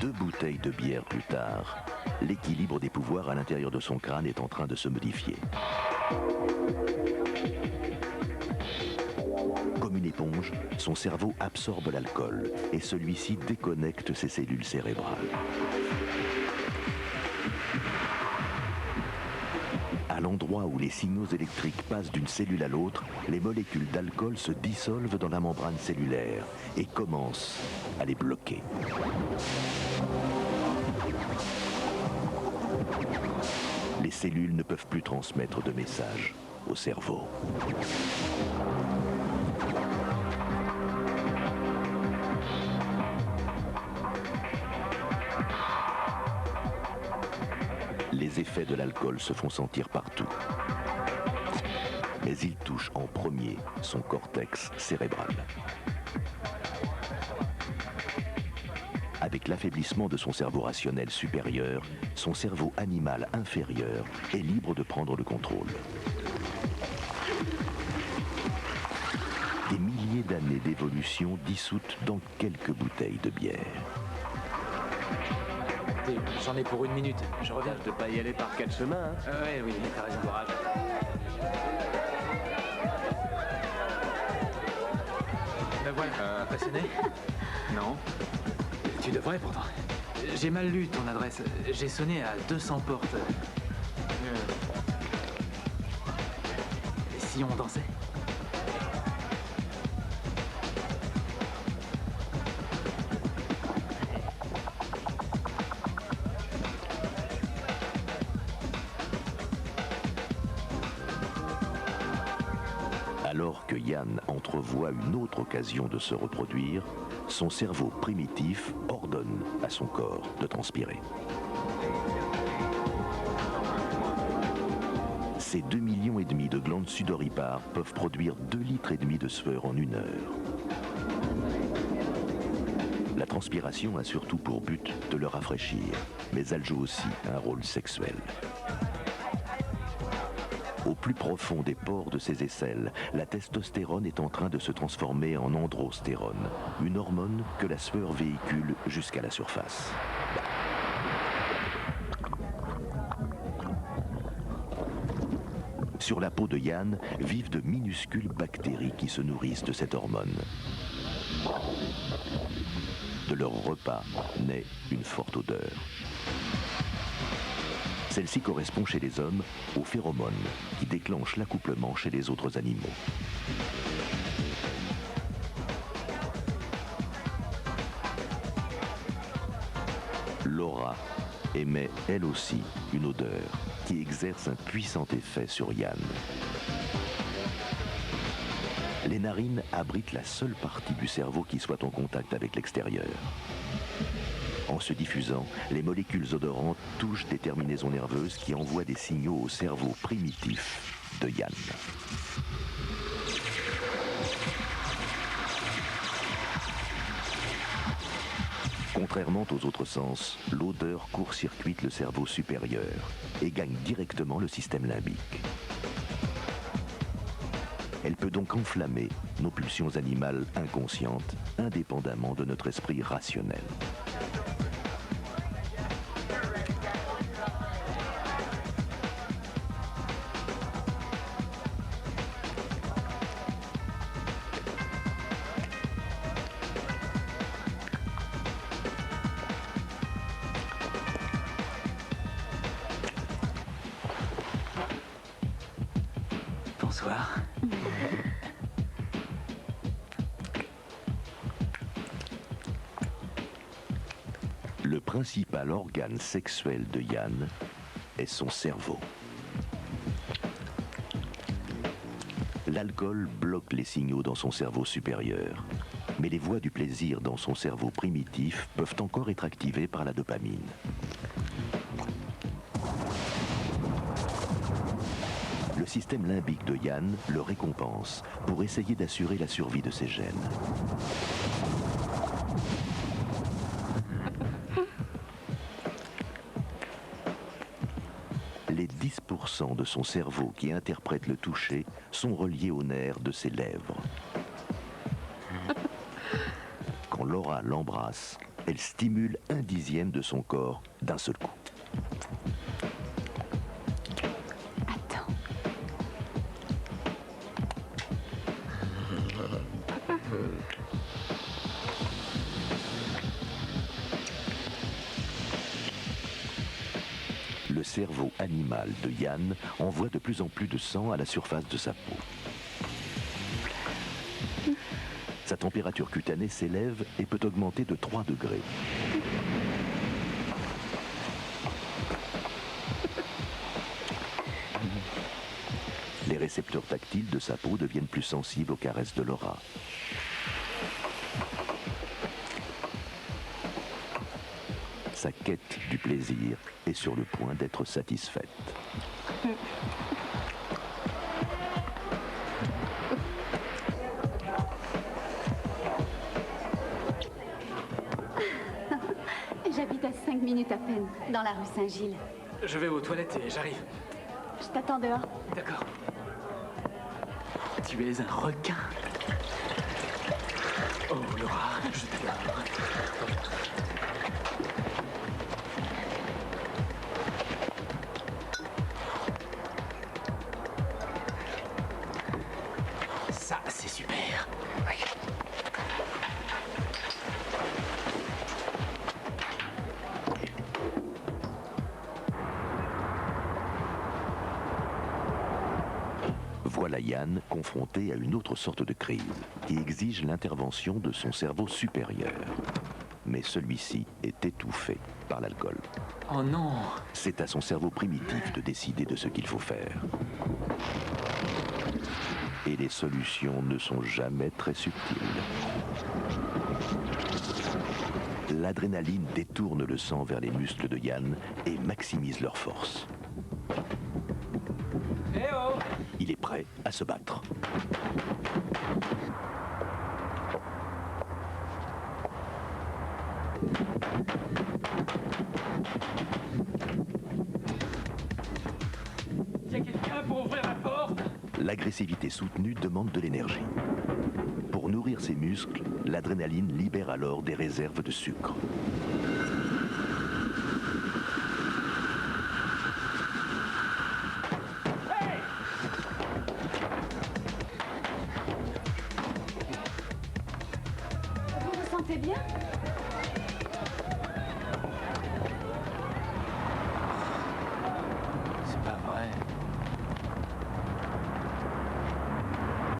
Deux bouteilles de bière plus tard, l'équilibre des pouvoirs à l'intérieur de son crâne est en train de se modifier. Comme une éponge, son cerveau absorbe l'alcool et celui-ci déconnecte ses cellules cérébrales. À l'endroit où les signaux électriques passent d'une cellule à l'autre, les molécules d'alcool se dissolvent dans la membrane cellulaire et commencent à les bloquer. Les cellules ne peuvent plus transmettre de messages au cerveau. Les effets de l'alcool se font sentir partout. Mais il touche en premier son cortex cérébral. Avec l'affaiblissement de son cerveau rationnel supérieur, son cerveau animal inférieur est libre de prendre le contrôle. Des milliers d'années d'évolution dissoutes dans quelques bouteilles de bière. J'en ai pour 1 minute, je reviens. Je peux pas y aller par 4 chemins, hein. Oui, t'as raison. Courage. Ben voilà, impressionné? Non. Tu devrais pourtant. J'ai mal lu ton adresse. J'ai sonné à 200 portes. Et si on dansait? Alors que Yann entrevoit une autre occasion de se reproduire, son cerveau primitif ordonne à son corps de transpirer. Ces 2,5 millions de glandes sudoripares peuvent produire 2,5 litres de sueur en 1 heure. La transpiration a surtout pour but de le rafraîchir, mais elle joue aussi un rôle sexuel. Au plus profond des pores de ses aisselles, la testostérone est en train de se transformer en androstérone, une hormone que la sueur véhicule jusqu'à la surface. Sur la peau de Yann vivent de minuscules bactéries qui se nourrissent de cette hormone. De leur repas naît une forte odeur. Celle-ci correspond chez les hommes aux phéromones qui déclenchent l'accouplement chez les autres animaux. Laura émet elle aussi une odeur qui exerce un puissant effet sur Yann. Les narines abritent la seule partie du cerveau qui soit en contact avec l'extérieur. En se diffusant, les molécules odorantes touchent des terminaisons nerveuses qui envoient des signaux au cerveau primitif de Yann. Contrairement aux autres sens, l'odeur court-circuite le cerveau supérieur et gagne directement le système limbique. Elle peut donc enflammer nos pulsions animales inconscientes, indépendamment de notre esprit rationnel. Bonsoir. Le principal organe sexuel de Yann est son cerveau. L'alcool bloque les signaux dans son cerveau supérieur, mais les voies du plaisir dans son cerveau primitif peuvent encore être activées par la dopamine. Le système limbique de Yann le récompense pour essayer d'assurer la survie de ses gènes. Les 10% 80% de son cerveau qui interprète le toucher sont reliés aux nerfs de ses lèvres. Quand Laura l'embrasse, elle stimule 1/10 de son corps d'un seul coup. Attends. Le cerveau animal de Yann envoie de plus en plus de sang à la surface de sa peau. Sa température cutanée s'élève et peut augmenter de 3 degrés. Les récepteurs tactiles de sa peau deviennent plus sensibles aux caresses de Laura. Sa quête du plaisir est sur le point d'être satisfaite. J'habite à 5 minutes à peine, dans la rue Saint-Gilles. Je vais aux toilettes et j'arrive. Je t'attends dehors. D'accord. Tu es un requin. Oh, Laura, je t'adore. Ça, c'est super. Oui. Voilà Yann confronté à une autre sorte de crise qui exige l'intervention de son cerveau supérieur. Mais celui-ci est étouffé par l'alcool. Oh non. C'est à son cerveau primitif de décider de ce qu'il faut faire. Et les solutions ne sont jamais très subtiles. L'adrénaline détourne le sang vers les muscles de Yann et maximise leur force. Eh oh! Il est prêt à se battre. Y a quelqu'un pour ouvrir la porte? L'agressivité soutenue demande de l'énergie. Pour nourrir ses muscles, l'adrénaline libère alors des réserves de sucre. Vous vous sentez bien?